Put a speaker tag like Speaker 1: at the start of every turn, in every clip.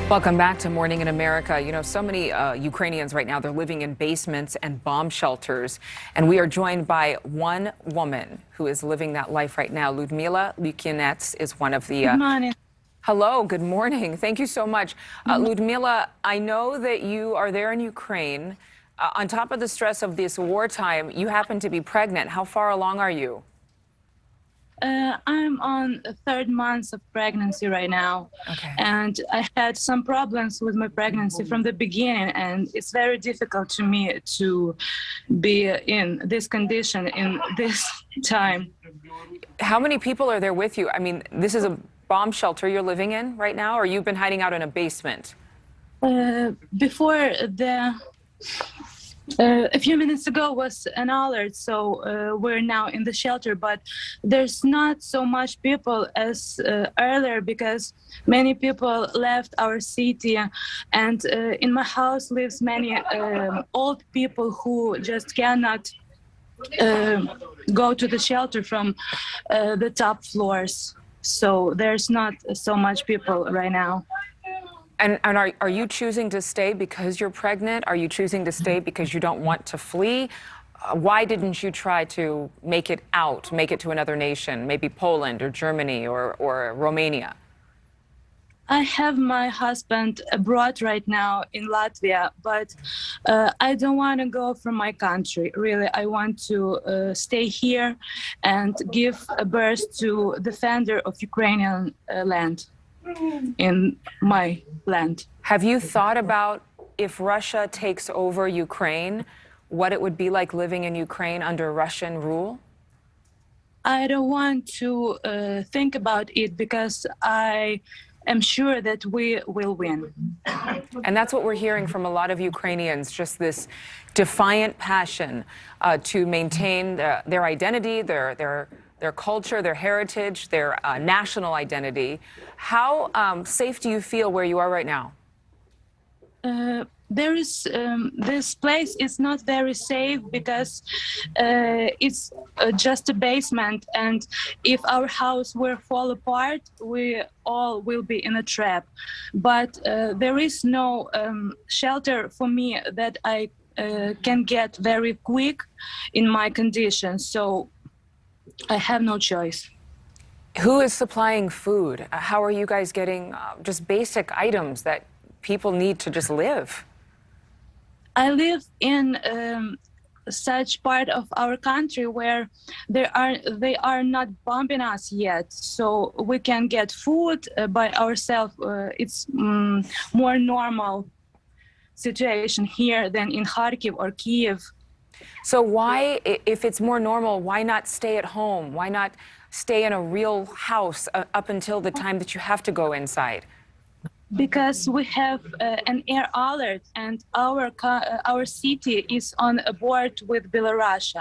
Speaker 1: Welcome back to Morning in America. You know, so many Ukrainians right now, they're living in basements and bomb shelters. And we are joined by one woman who is living that life right now. Liudmyla Lukianets is one of the...
Speaker 2: Good morning.
Speaker 1: Hello, good morning. Thank you so much. Liudmyla, I know that you are there in Ukraine. On top of the stress of this wartime, you happen to be pregnant. How far along are you?
Speaker 2: I'm on the 3rd month of pregnancy right now.
Speaker 1: Okay.
Speaker 2: And I had some problems with my pregnancy from the beginning, and it's very difficult to me to be in this condition in this time.
Speaker 1: How many people are there with you? I mean, this is a bomb shelter you're living in right now, or you've been hiding out in a basement?
Speaker 2: A few minutes ago was an alert, so we're now in the shelter, but there's not so much people as earlier because many people left our city, and in my house lives many old people who just cannot go to the shelter from the top floors. So there's not so much people right now.
Speaker 1: And are you choosing to stay because you're pregnant? Are you choosing to stay because you don't want to flee? Why didn't you try to make it out, make it to another nation, maybe Poland or Germany or Romania?
Speaker 2: I have my husband abroad right now in Latvia, but I don't want to go from my country. Really, I want to stay here and give a birth to defender of Ukrainian land in my land.
Speaker 1: Have you thought about if Russia takes over Ukraine, what it would be like living in Ukraine under Russian rule?
Speaker 2: I don't want to think about it because I am sure that we will win.
Speaker 1: And that's what we're hearing from a lot of Ukrainians, just this defiant passion to maintain their identity, their culture, their heritage, their national identity. How safe do you feel where you are right now?
Speaker 2: This place is not very safe because it's just a basement, and if our house will fall apart, we all will be in a trap. But there is no shelter for me that I can get very quick in my condition, so I have no choice.
Speaker 1: Who is supplying food? How are you guys getting just basic items that people need to just live?
Speaker 2: I live in such part of our country where they are not bombing us yet, so we can get food by ourselves. It's more normal situation here than in Kharkiv or Kiev.
Speaker 1: So why, if it's more normal, why not stay at home? Why not stay in a real house up until the time that you have to go inside?
Speaker 2: Because we have an air alert, and our city is on a border with Belarus,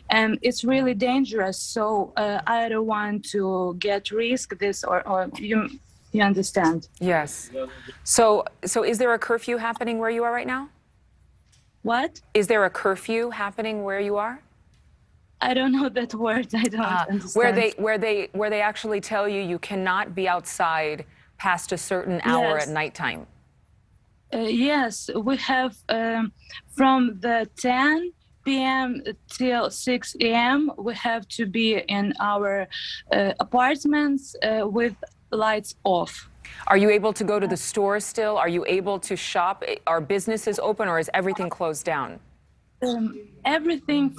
Speaker 2: and it's really dangerous. So I don't want to get risk this, or you understand?
Speaker 1: Yes. So is there a curfew happening where you are right now?
Speaker 2: What?
Speaker 1: Is there a curfew happening where you are?
Speaker 2: I don't know that word. I don't understand.
Speaker 1: Where they actually tell you you cannot be outside past a certain hour at nighttime?
Speaker 2: Yes, we have from the 10 p.m. till 6 a.m. we have to be in our apartments with lights off.
Speaker 1: Are you able to go to the store still? Are you able to shop? Are businesses open, or is everything closed down?
Speaker 2: Everything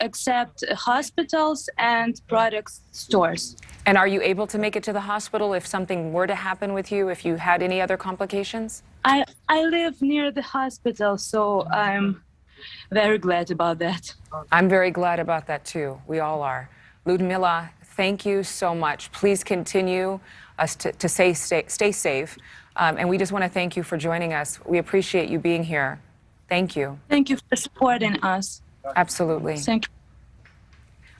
Speaker 2: except hospitals and product stores.
Speaker 1: And are you able to make it to the hospital if something were to happen with you, if you had any other complications?
Speaker 2: I live near the hospital, so I'm very glad about that.
Speaker 1: I'm very glad about that, too. We all are. Liudmyla, thank you so much. Please continue to stay safe. And we just want to thank you for joining us. We appreciate you being here. Thank you.
Speaker 2: Thank you for supporting us.
Speaker 1: Absolutely.
Speaker 2: Thank you.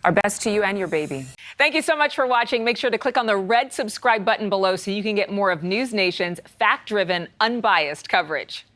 Speaker 1: Our best to you and your baby. Thank you so much for watching. Make sure to click on the red subscribe button below so you can get more of NewsNation's fact-driven, unbiased coverage.